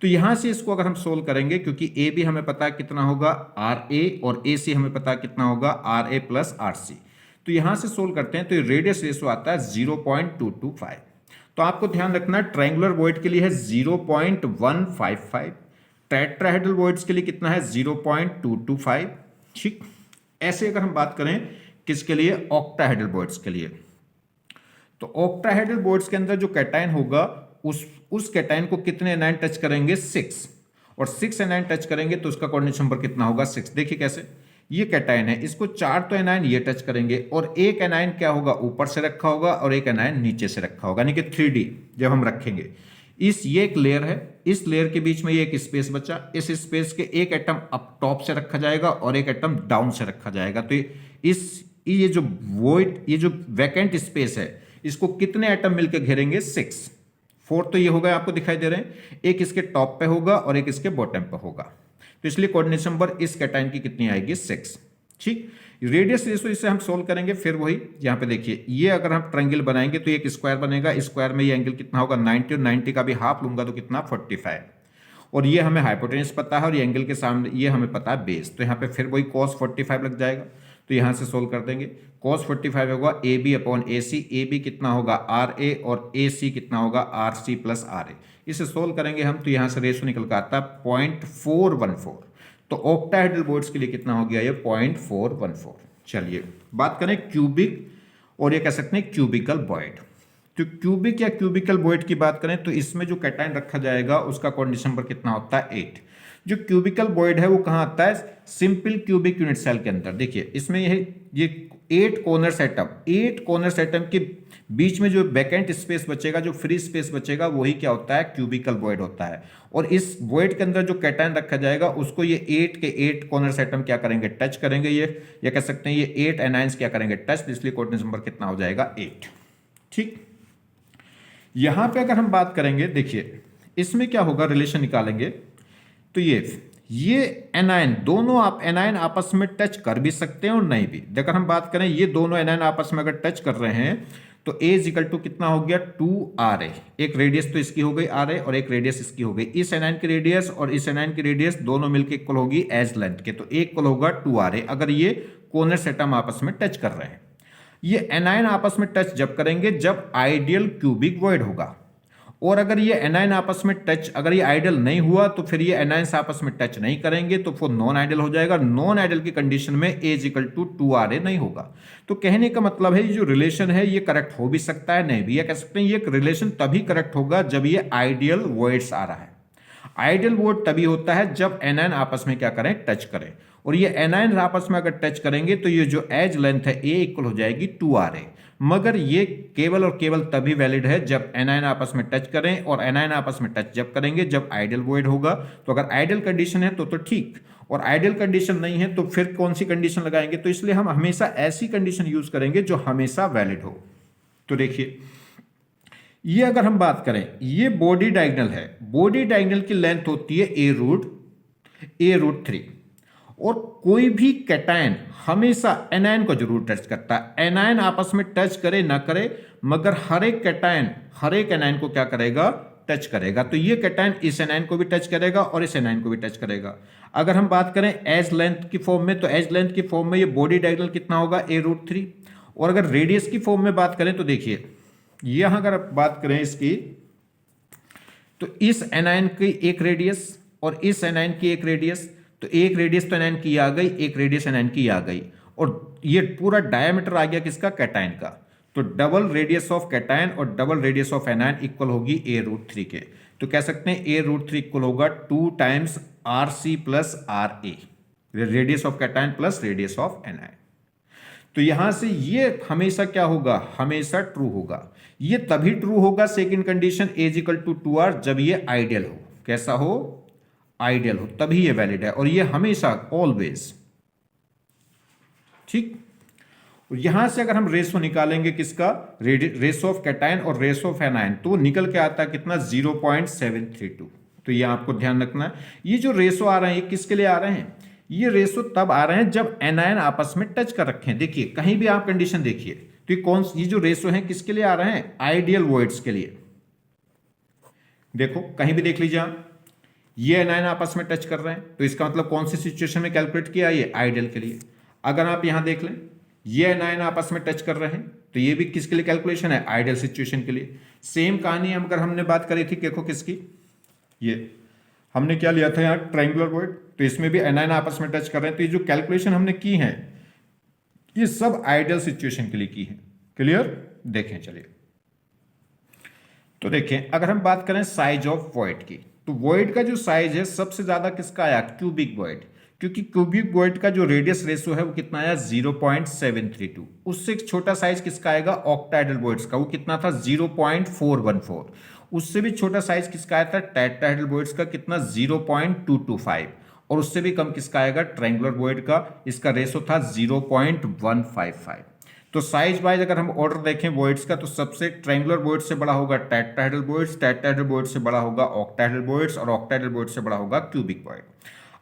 तो यहां से इसको अगर हम सोल्व करेंगे, क्योंकि ए बी हमें पता है कितना होगा आर ए, और ए सी हमें पता है कितना होगा R A plus R C, तो यहां से सोल्व करते हैं तो रेडियस रेशो आता है 0.225। तो आपको ध्यान रखना ट्रायंगुलर बॉइड के लिए है 0.155, टेट्राहेड्रल बॉइड्स के लिए कितना है 0.225, ठीक। ऐसे अगर हम बात करें किसके लिए, ऑक्टाहेड्रल बॉइड्स के लिए, तो ऑक्टाहेड्रल बॉइड्स के अंदर जो कैटायन होगा उस कैटायन को कितने एनायन टच करेंगे 6, और 6 एनायन टच करेंगे तो उसका कोऑर्डिनेशन नंबर कितना होगा 6। देखिए कैसे, ये कैटायन है, इसको 4 तो एनायन ये टच करेंगे, और एक एनायन क्या होगा ऊपर से रखा होगा और एक एनायन नीचे से रखा होगा, यानी कि 3D जब हम रखेंगे ये एक लेयर है, इस लेयर के बीच में ये एक स्पेस बचा, इस स्पेस के एक एटम अप टॉप से रखा जाएगा और एक एटम डाउन से रखा जाएगा। तो ये जो वॉइड, ये जो वैकेंट स्पेस है, इसको कितने एटम मिलकर घेरेंगे 6, 4 तो ये होगा आपको दिखाई दे रहे हैं, एक इसके टॉप पे होगा और एक इसके बॉटम पे होगा, तो इसलिए कोऑर्डिनेशन नंबर इस कैटायन की कितनी आएगी 6, ठीक। रेडियस रेशो इसे हम सोल्व करेंगे, फिर वही यहाँ पे देखिए, ये अगर हम ट्रायंगल बनाएंगे तो एक स्क्वायर बनेगा, स्क्वायर में ये एंगल कितना होगा 90, और 90 का भी हाफ लूंगा तो कितना 45, और ये हमें हाइपोटेनस पता है और ये एंगल के सामने ये हमें पता है बेस, तो यहाँ पे फिर वही cos 45 लग जाएगा, तो यहाँ से सोल्व कर देंगे। cos 45 होगा A B upon A C, A B कितना होगा आर ए, और ए सी कितना होगा R C plus R A. इसे सोल्व करेंगे हम तो यहाँ से रेशो निकल कर आता है 0.414, तो ऑक्टाहेड्रल बॉइड्स के लिए कितना हो गया ये 0.414। चलिए बात करें क्यूबिक, और ये कह सकते हैं क्यूबिकल बॉइड। तो क्यूबिक या क्यूबिकल बॉइड की बात करें तो इसमें जो कैटायन रखा जाएगा उसका कोऑर्डिनेशन नंबर कितना होता है 8। जो क्यूबिकल बॉइड है वो कहाँ आता है, सिंपल क्यूबिक यूनिट सेल के अंदर। देखिए इसमें ये 8 कॉर्नर सेटअप, 8 कॉर्नर सेटअप के बीच में जो वैकेंट स्पेस बचेगा, जो फ्री स्पेस बचेगा, वही क्या होता है क्यूबिकल बॉइड होता है। और इस बॉइड के अंदर जो कैटायन रखा जाएगा उसको ये 8 के 8 कॉर्नर सेटअप क्या करेंगे टच करेंगे, ये कह सकते हैं ये 8 एनायंस क्या करेंगे टच, इसलिए कोऑर्डिनेशन नंबर कितना हो जाएगा 8, ठीक। यहां पे अगर हम बात करेंगे, देखिए इसमें क्या होगा, रिलेशन निकालेंगे तो ये एनायन, दोनों आप एनायन आपस में टच कर भी सकते हैं और नहीं भी। अगर हम बात करें ये दोनों एनायन आपस में अगर टच कर रहे हैं तो A इक्वल टू कितना हो गया 2RA, एक रेडियस तो इसकी हो गई RA और एक रेडियस इसकी हो गई। इस एनायन की रेडियस और इस एनायन की रेडियस दोनों मिलकर इक्वल होगी एज लेंथ के, तो इक्वल होगा 2RA अगर ये कॉर्नर सेटअप आपस में टच कर रहे हैं। ये एनायन आपस में टच जब करेंगे जब आइडियल क्यूबिक वॉइड होगा, और अगर ये एनायन आपस में टच, अगर ये आइडियल नहीं हुआ तो फिर ये एनायंस आपस में टच नहीं करेंगे तो वो नॉन आइडियल हो जाएगा। नॉन आइडियल की कंडीशन में A is equal to 2RA नहीं होगा। तो कहने का मतलब है ये जो रिलेशन है ये करेक्ट हो भी सकता है, नहीं भी, या कह सकते हैं ये रिलेशन तभी करेक्ट होगा जब ये आइडियल वॉइड्स आ रहा है। आइडियल वॉइड तभी होता है जब एनायन आपस में क्या करें, टच करें। और ये एनायन आपस में अगर टच करेंगे तो ये जो एज लेंथ है A इक्वल हो जाएगी 2RA। मगर ये केवल और केवल तभी वैलिड है जब एनायन आपस में टच करें, और एनायन आपस में टच जब करेंगे जब आइडियल वॉइड होगा। तो अगर आइडियल कंडीशन है तो ठीक, और आइडियल कंडीशन नहीं है तो फिर कौन सी कंडीशन लगाएंगे? तो इसलिए हम हमेशा ऐसी कंडीशन यूज करेंगे जो हमेशा वैलिड हो। तो देखिए ये अगर हम बात करें, ये बॉडी डायगोनल है, बॉडी डायगोनल की लेंथ होती है A√3, और कोई भी कैटायन हमेशा एनायन को जरूर टच करता है। एनायन आपस में टच करे ना करे, मगर हर एक कैटायन हर एक एनायन को क्या करेगा, टच करेगा। तो ये कैटायन इस एनायन को भी टच करेगा और इस एनायन को भी टच करेगा। अगर हम बात करें एज लेंथ की फॉर्म में, तो एज लेंथ की फॉर्म में ये बॉडी डायगोनल कितना होगा, A√3। और अगर रेडियस की फॉर्म में बात करें तो देखिए यहां अगर आप बात करें इसकी, तो इस एनायन की एक रेडियस और इस एनायन की एक रेडियस, तो एक रेडियस तो एनायन की आ गई, एक रेडियस एनायन की आ गई, और ये पूरा डायमीटर आ गया किसका, कैटायन का। तो डबल रेडियस ऑफ कैटायन और double radius of anion equal होगी A√3 के। तो कह सकते हैं A√3 इक्वल होगा 2 times RC plus RA, radius of cation plus radius of anion. तो यहां से ये हमेशा क्या होगा, हमेशा ट्रू होगा। ये तभी ट्रू होगा second condition A is equal to 2R, जब ये आइडियल हो। कैसा हो, आइडियल हो, तभी ये वैलिड है, और ये हमेशा ऑलवेज, ठीक। और यहां से अगर हम रेशो निकालेंगे किसका, रेशो ऑफ कैटायन और रेशो ऑफ एनायन, तो वो निकल के आता है कितना, 0.732। तो ये आपको ध्यान रखना है। ये जो रेशो आ रहे हैं ये किसके लिए आ रहे हैं, ये रेशो तब आ रहे हैं जब एनायन आपस में टच कर रखे हैं। देखिए कहीं भी आप कंडीशन देखिए तो ये जो रेशो है किसके लिए आ रहे हैं, आइडियल वॉइड्स के लिए। देखो कहीं भी देख लीजिए आप, ये एनायन आपस में टच कर रहे हैं, तो इसका मतलब कौन सी सिचुएशन में कैलकुलेट किया, ये आइडियल के लिए। अगर आप यहां देख लें, ये एनायन आपस में टच कर रहे हैं, तो ये भी किसके लिए कैलकुलेशन है, आइडियल सिचुएशन के लिए। सेम कहानी अगर हमने बात करी थी, देखो किसकी, ये हमने क्या लिया था यहाँ, ट्रायंगुलर वॉइड, तो इसमें भी एनायन आपस में टच कर रहे हैं। तो ये जो कैलकुलेशन हमने की है ये सब आइडियल सिचुएशन के लिए की है। क्लियर, देखें चलिए। तो देखें अगर हम बात करें साइज ऑफ वॉइड की, तो वॉइड का जो साइज है सबसे ज्यादा किसका आया, क्यूबिक वॉइड, क्योंकि क्यूबिक वॉइड का जो रेडियस रेशो है वो कितना आया, 0.732। उससे एक छोटा साइज किसका आएगा, ऑक्टाहेड्रल वॉइड्स का, वो कितना था, 0.414। उससे भी छोटा साइज किसका आया था, टेट्राहेड्रल वॉइड्स का, कितना, 0.225। और उससे भी कम किसका आएगा, ट्रायंगुलर वॉइड का, इसका रेशो था 0.155। तो साइज वाइज अगर हम ऑर्डर देखें वॉइड्स का, तो सबसे ट्रायंगुलर वॉइड से बड़ा होगा टेट्राहेड्रल वॉइड्स, टेट्राहेड्रल वॉइड से बड़ा होगा ऑक्टाहेड्रल वॉइड्स, और ऑक्टाहेड्रल वॉइड से बड़ा होगा क्यूबिक वॉइड।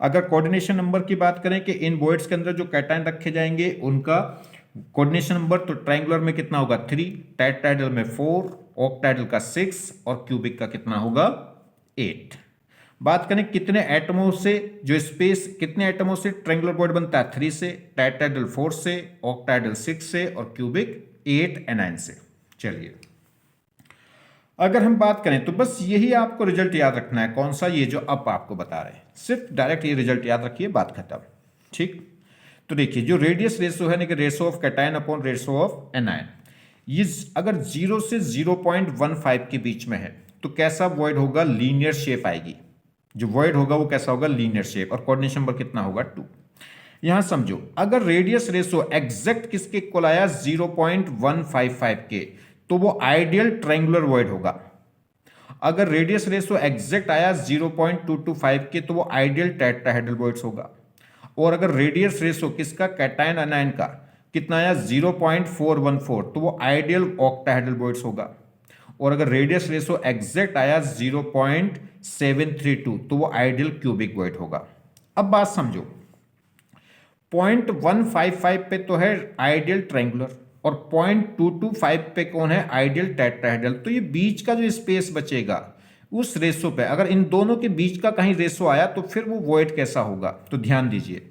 अगर कोऑर्डिनेशन नंबर की बात करें कि इन वॉइड्स के अंदर जो कैटायन रखे जाएंगे उनका कोऑर्डिनेशन नंबर, तो ट्रायंगुलर में कितना होगा, 3, टेट्राहेड्रल में 4, ऑक्टाहेड्रल का 6, और क्यूबिक का कितना होगा, 8। बात करें कितने एटमों से जो स्पेस, कितने एटमों से ट्रायंगुलर वॉइड बनता है, 3 से, टेट्राहेड्रल 4 से, ऑक्टाहेड्रल 6 से, और क्यूबिक 8 और 9 से। चलिए अगर हम बात करें तो बस यही आपको रिजल्ट याद रखना है, कौन सा, ये जो अब आपको बता रहे हैं, सिर्फ डायरेक्ट ये रिजल्ट याद रखिए, बात खत्म, ठीक। तो देखिए जो रेडियस रेशो है, ratio of cation upon ratio of anion, ये अगर 0 से 0.15 के बीच में है तो कैसा वॉइड होगा, लीनियर शेप आएगी। जो वॉइड होगा वो कैसा होगा, लीनियर शेप, और कोऑर्डिनेशन नंबर कितना होगा, 2। यहां समझो अगर रेडियस रेशो एग्जैक्ट किसके इक्वल आया, 0.155 के, तो वो आइडियल ट्रायंगुलर वॉइड होगा। अगर रेडियस रेशो एग्जैक्ट आया 0.225 के, तो वो आइडियल टेट्राहेड्रल वॉइड्स होगा। और अगर रेडियस रेशो किसका, कैटायन एनायन का, कितना आया, 0.414, तो वो आइडियल ऑक्टाहेड्रल वॉइड्स होगा। और अगर रेडियस रेशो एग्जैक्ट आया 0.732, तो वो आइडियल क्यूबिक वॉइड होगा। अब बात समझो, 0.155 पे तो है आइडियल ट्रायंगुलर, और 0.225 पे कौन है, आइडियल टेट्राहेड्रल। तो ये बीच का जो स्पेस बचेगा उस रेशो पे, अगर इन दोनों के बीच का कहीं रेशो आया तो फिर वो वॉइड कैसा होगा, तो ध्यान दीजिए।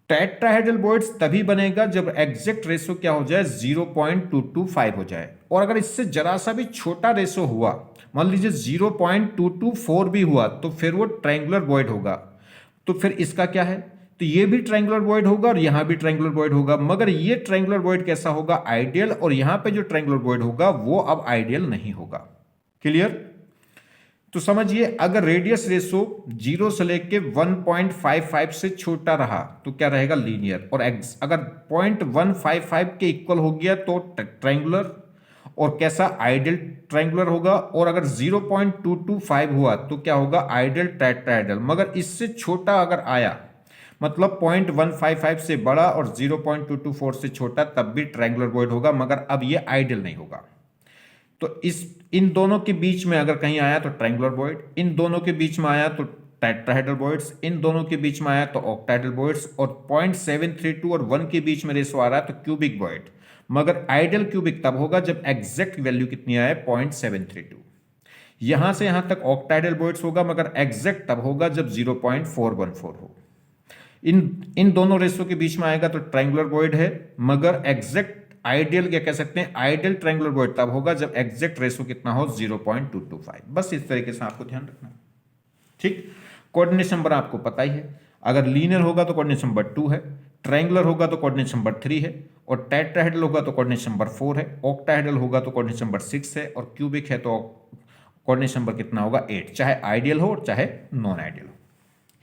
टेट्राहेड्रल बॉइड्स तभी बनेगा जब एग्जैक्ट रेशो क्या हो जाए 0.225 हो जाए, और अगर इससे जरा सा भी छोटा रेशो हुआ, मान लीजिए 0.224 भी हुआ, तो फिर वो ट्रायंगुलर बॉइड होगा। तो फिर इसका क्या है, तो ये भी ट्रायंगुलर बॉइड होगा और यहां भी ट्रायंगुलर बॉइड होगा, मगर ये ट्रायंगुलर बॉइड कैसा होगा, आइडियल, और यहां पे जो ट्रायंगुलर बॉइड होगा वो अब आइडियल नहीं होगा। क्लियर? तो समझिए, अगर रेडियस रेशो 0 से लेके 1.55 से छोटा रहा तो क्या रहेगा, लीनियर, और अगर 0.155 के इक्वल हो गया तो ट्रायंगुलर, और कैसा, आइडियल ट्रायंगुलर होगा, और अगर 0.225 हुआ तो क्या होगा, आइडियल टेट्राहेड्रल। मगर इससे छोटा अगर आया, मतलब 0.155 से बड़ा और 0.224 से छोटा, तब भी ट्रायंगुलर बॉइड होगा, मगर अब ये आइडियल नहीं होगा। तो इन दोनों के बीच में अगर कहीं आया तो ट्रायंगुलर बॉइड, इन दोनों के बीच में आया तो टेट्राहेड्रल बॉइड्स, इन दोनों के बीच में आया तो ऑक्टाहेड्रल बॉइड्स, और 0.732 और 1 के बीच में रेशो आ रहा है तो क्यूबिक बॉइड। मगर आइडियल क्यूबिक तब होगा जब एग्जैक्ट वैल्यू कितनी आए, 0.732। यहां से यहां तक ऑक्टाहेड्रल बॉइड्स होगा, मगर एग्जैक्ट तब होगा जब 0.414 हो। इन दोनों रेशो के बीच में आएगा तो ट्रायंगुलर बॉइड है, मगर एग्जैक्ट आइडियल क्या कह सकते हैं, आइडियल ट्रायंगुलर बॉइड तब होगा जब एग्जैक्ट रेशो कितना हो, 0.225। बस इस तरीके से आपको ध्यान रखना है। ठीक, कोऑर्डिनेट नंबर आपको पता ही है, अगर लीनियर होगा तो कोऑर्डिनेट नंबर 2 है, ट्रायंगुलर होगा तो कोऑर्डिनेट नंबर 3 है, और टेट्राहेड्रल होगा तो कोऑर्डिनेट नंबर 4 है, ऑक्टाहेड्रल होगा तो कोऑर्डिनेट नंबर 6 है, और क्यूबिक है तो कोऑर्डिनेट नंबर कितना होगा, 8, चाहे आइडियल हो और चाहे नॉन आइडियल हो।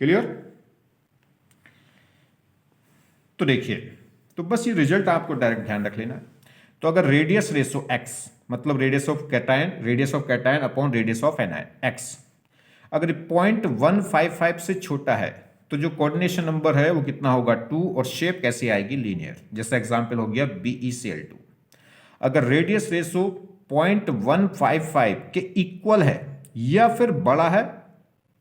क्लियर? तो देखिए, तो बस ये रिजल्ट आपको डायरेक्ट ध्यान रख लेना है। तो अगर रेडियस रेशो x, मतलब radius of cation upon radius of anion x, अगर 0.155 से छोटा है तो जो कोऑर्डिनेशन नंबर है वो कितना होगा, 2, और शेप कैसी आएगी, लीनियर। जैसा एग्जांपल हो गया BeCl2। अगर रेडियस रेशो 0.155 के इक्वल है या फिर बड़ा है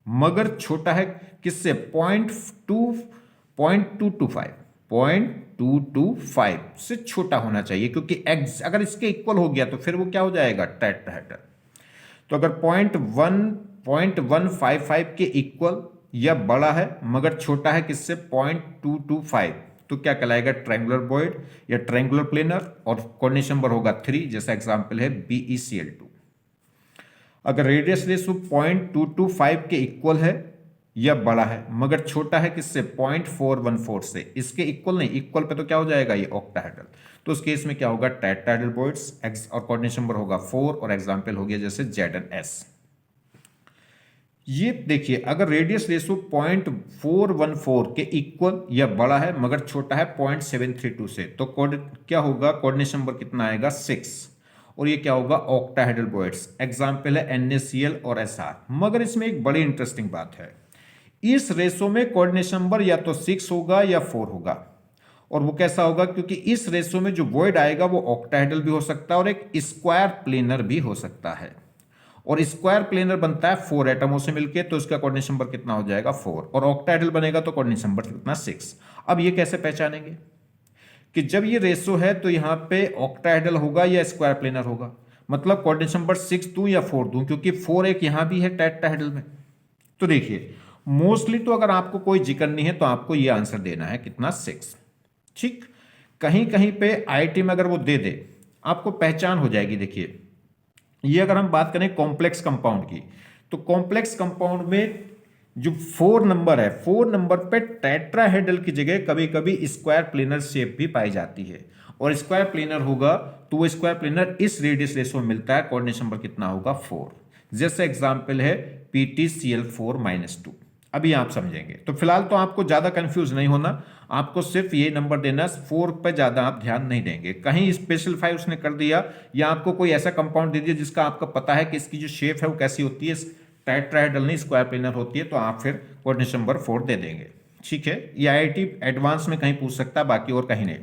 मगर छोटा है किससे, 0.225 से छोटा होना चाहिए, क्योंकि x अगर इसके इक्वल हो गया तो फिर वो क्या हो जाएगा, टेट्राहेड्रल। तो अगर 0.155 के इक्वल या बड़ा है मगर छोटा है किससे, 0.225, तो क्या कहलाएगा, ट्रायंगुलर बॉइड या ट्रायंगुलर प्लेनर, और कोऑर्डिनेट नंबर होगा 3, जैसा एग्जांपल है BeCl2। अगर रेडियस रेशो 0.225 के इक्वल है या बड़ा है मगर छोटा है किससे, 0.414 से, इसके इक्वल नहीं, इक्वल पे तो क्या हो जाएगा, ये ऑक्टाहेड्रल। तो उस केस में क्या होगा, टेट्राहेड्रल बॉइड्स, और कोऑर्डिनेट नंबर होगा 4, और एग्जांपल हो गया जैसे Zn S। ये देखिए, अगर रेडियस रेशो 0.414 के इक्वल या बड़ा है मगर छोटा है 0.732 से, तो क्या होगा, कोऑर्डिनेट नंबर कितना आएगा, 6, और ये क्या होगा, ऑक्टाहेड्रल बॉइड्स। एग्जांपल है NaCl और Sr। मगर इसमें एक बड़ी इंटरेस्टिंग बात है, इस रेशो में कोऑर्डिनेट नंबर या तो 6 होगा या 4 होगा, और वो कैसा होगा, क्योंकि इस रेशो में जो वॉइड आएगा वो ऑक्टाहेड्रल भी हो सकता है और एक स्क्वायर प्लेनर भी हो सकता है, और स्क्वायर प्लेनर बनता है 4 एटमों से मिलके, तो इसका कोऑर्डिनेट नंबर कितना हो जाएगा, 4, और ऑक्टाहेड्रल बनेगा तो कोऑर्डिनेट नंबर कितना, 6। अब ये कैसे पहचानेंगे कि जब ये रेशो है तो यहां पे ऑक्टाहेड्रल होगा या स्क्वायर प्लेनर होगा, मतलब कोऑर्डिनेट नंबर 6 दूं या 4 दूं, क्योंकि 4 एक यहां भी है टेट्राहेड्रल में। तो देखिए, मोस्टली तो अगर आपको कोई जिक्र नहीं है तो आपको ये आंसर देना है कितना, 6। ठीक, कहीं कहीं पे आईआईटी में अगर वो दे दे, आपको पहचान हो जाएगी। देखिए, ये अगर हम बात करें कॉम्प्लेक्स कंपाउंड की, तो कॉम्प्लेक्स कंपाउंड में जो 4 नंबर है, 4 नंबर पे टेट्राहेड्रल की जगह कभी कभी स्क्वायर प्लेनर शेप भी पाई जाती है, और स्क्वायर प्लेनर होगा तो वो स्क्वायर प्लेनर इस रेडियस रेशो में मिलता है, कोऑर्डिनेट नंबर कितना होगा, 4। जैसे एग्जांपल है PtCl4-2। अभी आप समझेंगे, तो फिलहाल तो आपको ज्यादा कंफ्यूज नहीं होना, आपको सिर्फ ये नंबर देना, 4 पे ज्यादा आप ध्यान नहीं देंगे। कहीं स्पेसिफाई उसने कर दिया या आपको कोई ऐसा कंपाउंड दे दिया जिसका आपको पता है कि इसकी जो शेप है वो कैसी होती है, टेट्राहेड्रल नहीं स्क्वायर प्लेनर होती है, तो आप फिर कोऑर्डिनेट नंबर 4 दे देंगे। ठीक है, ये आईआईटी एडवांस में कहीं पूछ सकता है, बाकी और कहीं नहीं।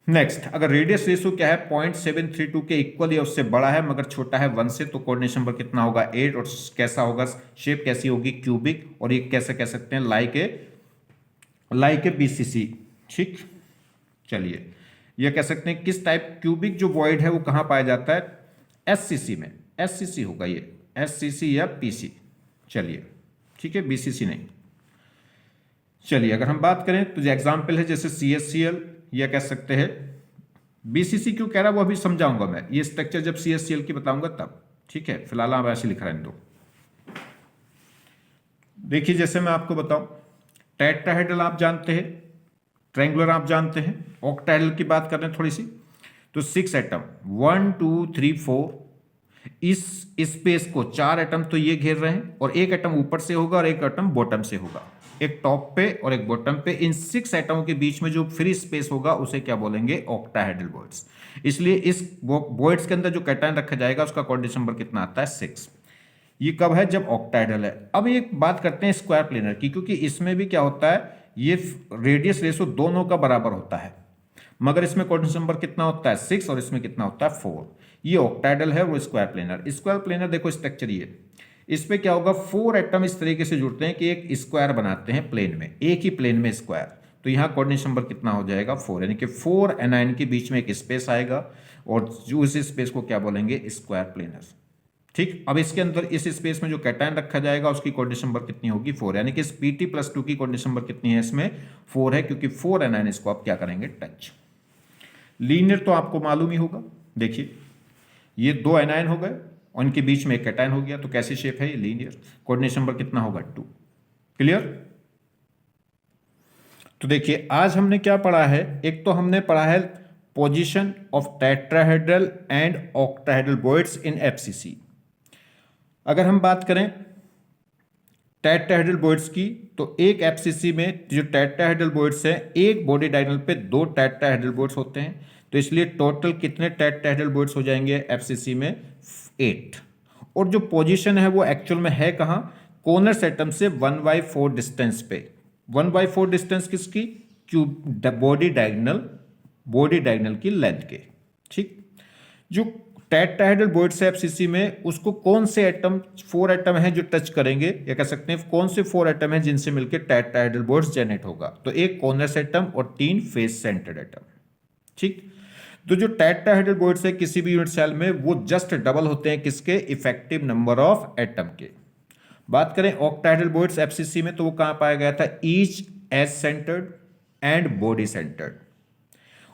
नेक्स्ट, अगर रेडियस रेशो क्या है, 0.732 के इक्वल या उससे बड़ा है मगर छोटा है 1 से, तो कोऑर्डिनेट नंबर कितना होगा, 8, और कैसा होगा, शेप कैसी होगी, क्यूबिक, और ये कैसे कह सकते हैं, लाइक ए BCC। ठीक, चलिए, ये कह सकते हैं किस टाइप क्यूबिक जो वॉइड है वो कहां पाया जाता है, SCC में, SCC होगा ये, SCC या PC। चलिए, ठीक है, BCC नहीं। चलिए अगर हम बात करें तो जो एग्जाम्पल है जैसे CHCl या कह सकते हैं BCC क्यों कह रहा है वो अभी समझाऊंगा मैं, ये स्ट्रक्चर जब CHCl की बताऊंगा तब, ठीक है। फिलहाल आप ऐसे लिख रहे हैं दो। देखिए जैसे मैं आपको बताऊं, टेट्राहेड्रल आप जानते हैं, ट्रायंगुलर आप जानते हैं, ऑक्टाहेड्रल की बात कर रहे हैं थोड़ी सी, तो 6 एटम 1 2 3 4, इस स्पेस को 4 एटम तो ये घेर रहे हैं और एक एटम ऊपर से होगा और एक एटम बॉटम से होगा, एक टॉप पे और एक बॉटम पे। इन 6 एटमों के बीच में जो फ्री स्पेस होगा उसे क्या बोलेंगे, ऑक्टाहेड्रल बॉन्ड्स। इसलिए इस बॉन्ड्स के अंदर जो कैटायन रखा जाएगा उसका कोऑर्डिनेशन नंबर कितना आता है, 6। ये कब है, जब ऑक्टाहेड्रल है। अब ये बात करते हैं स्क्वायर प्लेनर की, क्योंकि इसमें भी क्या होता है, ये रेडियस रेशो दोनों का बराबर होता है, मगर इसमें कोऑर्डिनेशन नंबर कितना होता है, 6, और इसमें कितना होता है, 4। ये ऑक्टाहेड्रल है, वो स्क्वायर प्लेनर। स्क्वायर प्लेनर देखो स्ट्रक्चर ये, इस पे क्या होगा, 4 एटम इस तरीके से जुड़ते हैं कि एक स्क्वायर बनाते हैं प्लेन में, एक ही प्लेन में स्क्वायर। तो यहाँ कोऑर्डिनेशन नंबर कितना हो जाएगा, 4, यानी कि 4 एनायन के बीच में एक स्पेस आएगा और जो इस स्पेस को क्या बोलेंगे, स्क्वायर प्लेनर। ठीक, अब इसके अंदर इस स्पेस में जो कैटायन रखा जाएगा उसकी कोऑर्डिनेशन नंबर कितनी होगी, 4, यानी कि इस Pt+2 की कोऑर्डिनेशन नंबर कितनी है, इसमें 4 है, क्योंकि 4 एनायन इसको आप क्या करेंगे, टच। लीनियर तो आपको मालूम ही होगा, देखिए ये 2 एनायन हो गए, उनके बीच में एक कैटायन हो गया, तो कैसी शेप है ये, लीनियर। कोऑर्डिनेशन नंबर कितना होगा, 2। क्लियर। तो देखिए आज हमने क्या पढ़ा है, एक तो हमने पढ़ा है position of tetrahedral and octahedral bonds in FCC। अगर हम बात करें टेट्राहेड्रल बॉन्ड्स की, तो एक FCC में जो टेट्राहेड्रल बॉन्ड्स है, एक बॉडी डायगोनल पे 2 टेट्राहेड्रल बॉन्ड्स होते हैं, तो इसलिए टोटल कितने टेट्राहेड्रल बॉन्ड्स हो जाएंगे FCC में, 8। और जो पोजीशन है वो एक्चुअल में है कहाँ, कॉर्नर एटम से 1/4 डिस्टेंस पे। 1/4 डिस्टेंस किसकी, बॉडी डायगोनल की लेंथ के। ठीक, जो टेट्राहेड्रल बॉन्ड्स है FCC में, उसको कौन से एटम, 4 एटम है जो टच करेंगे, या कह सकते हैं कौन से 4 एटम है जिनसे मिलकर टेट्राहेड्रल बॉन्ड्स जनरेट होगा, तो एक कॉर्नर एटम और 3 फेस सेंटर्ड एटम। ठीक, तो जो टेट्राहेड्रल बॉन्ड्स है किसी भी यूनिट सेल में, वो जस्ट डबल होते हैं किसके, इफेक्टिव नंबर ऑफ एटम के। बात करें ऑक्टाहेड्रल बॉन्ड्स FCC में, तो वो कहां पाया गया था, each edge centred and body centred,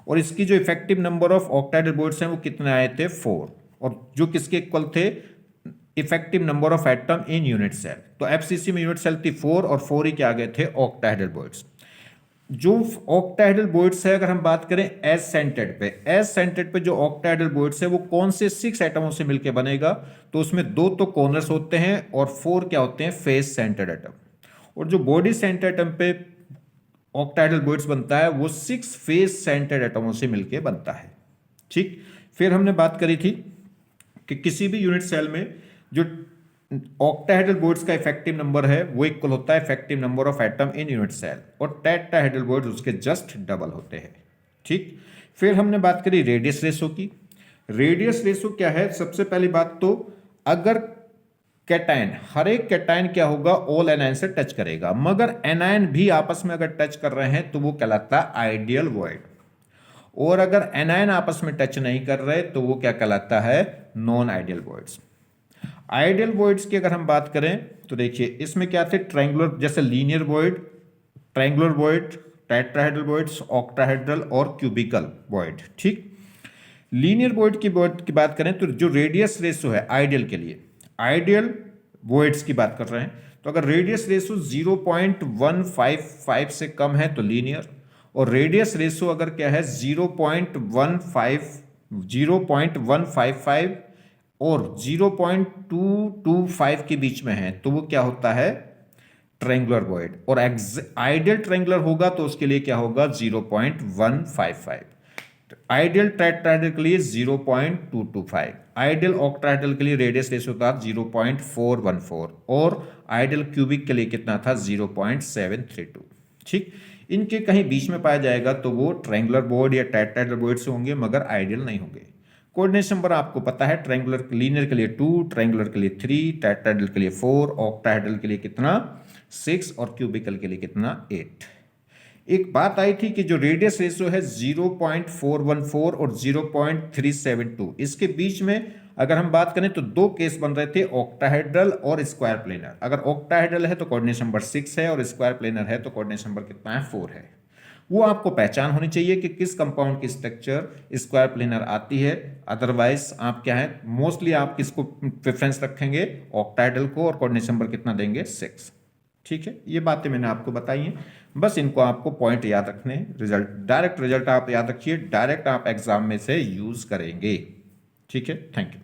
और इसकी जो effective number of octahedral bonds हैं वो कितने आए थे, 4, और जो किसके इक्वल थे, effective number of atom in unit cell. तो FCC में यूनिट सेल थी 4 और 4 ही क्या आ गए थे, ऑक्टाहेड्रल बॉन्ड्स। जो ऑक्टाहेड्रल बॉन्ड्स है, अगर हम बात करें एज सेंटर्ड पे जो ऑक्टाहेड्रल बॉन्ड्स है वो कौन से 6 एटमों से मिलकर बनेगा, तो उसमें 2 तो कॉर्नर्स होते हैं और 4 क्या होते हैं, फेस सेंटर्ड एटम। और जो बॉडी सेंटर्ड एटम पे ऑक्टाहेड्रल बॉन्ड्स बनता है वो 6 फेस सेंटर्ड एटमों से मिलकर बनता है। ठीक, फिर हमने बात करी थी कि किसी भी यूनिट सेल में जो ऑक्टाहेड्रल बॉन्ड्स का इफेक्टिव नंबर है वो इक्वल होता है effective number of atom in unit cell, और टेट्राहेड्रल बॉन्ड्स उसके जस्ट डबल होते हैं। ठीक, फिर हमने बात करी रेडियस रेशो की। रेडियस रेशो क्या है, सबसे पहली बात तो अगर कैटायन, हर एक कैटायन क्या होगा, ऑल एनायन से टच करेगा, मगर एनायन भी आपस में अगर टच कर रहे हैं तो वो कहलाता है आइडियल वॉइड, और अगर एनायन आपस में टच नहीं कर रहे तो वो क्या कहलाता है, non ideal voids. Ideal voids की अगर हम बात करें तो देखिए इसमें क्या थे, ट्रायंगुलर, जैसे linear void, triangular void, tetrahedral voids, octahedral और क्यूबिकल वॉइड। ठीक, लीनियर वॉइड की बात करें तो जो रेडियस रेशो है आइडियल के लिए, आइडियल वॉइड्स की बात कर रहे हैं, तो अगर रेडियस रेशो 0.155 से कम है तो लीनियर, और रेडियस रेशो अगर क्या है 0.155 और 0.225 के बीच में है तो वो क्या होता है, ट्रायंगुलर वॉइड। और आइडियल ट्रायंगुलर होगा तो उसके लिए क्या होगा, 0.155। आइडियल टेट्राहेड्रल के लिए 0.225, आइडियल ऑक्टाहेड्रल के लिए रेडियस रेशो था 0.414, और आइडियल क्यूबिक के लिए कितना था, 0.732। ठीक, इनके कहीं बीच में पाया जाएगा तो वो ट्रायंगुलर बॉन्ड या टेट्राहेड्रल बॉन्ड से होंगे, मगर आइडियल नहीं होंगे। कोऑर्डिनेशन नंबर आपको पता है, ट्रायंगुलर लीनियर के लिए 2, ट्रायंगुलर के लिए 3, टेट्राहेड्रल के लिए 4, ऑक्टाहेड्रल के लिए कितना, 6, और क्यूबिकल के लिए कितना, 8। एक बात आई थी कि जो रेडियस रेशो है 0.414 और 0.372, इसके बीच में अगर हम बात करें तो दो केस बन रहे थे, ऑक्टाहेड्रल और स्क्वायर प्लेनर। अगर ऑक्टाहेड्रल है तो कोऑर्डिनेशन नंबर 6 है, और स्क्वायर प्लेनर है तो कोऑर्डिनेशन नंबर कितना है, 4 है। वो आपको पहचान होनी चाहिए कि किस कंपाउंड की स्ट्रक्चर स्क्वायर प्लेनर आती है। अदरवाइज आप क्या है, मोस्टली आप किसको प्रेफरेंस रखेंगे, ऑक्टाहेड्रल को, और कोऑर्डिनेशन नंबर कितना देंगे, 6। ठीक है, ये बातें मैंने आपको बताई हैं, बस इनको आपको पॉइंट याद रखने। रिजल्ट, डायरेक्ट रिजल्ट आप याद रखिए, डायरेक्ट आप एग्जाम में से यूज करेंगे। ठीक है, थैंक यू।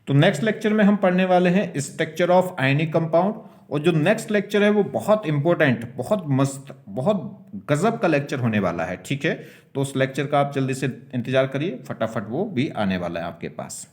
तो नेक्स्ट लेक्चर में हम पढ़ने वाले हैं स्ट्रक्चर ऑफ आयनिक कंपाउंड, और जो नेक्स्ट लेक्चर है वो बहुत इंपॉर्टेंट, बहुत मस्त, बहुत गजब का लेक्चर होने वाला है। ठीक है, तो उस लेक्चर का आप जल्दी से इंतजार करिए, फटाफट वो भी आने वाला है आपके पास।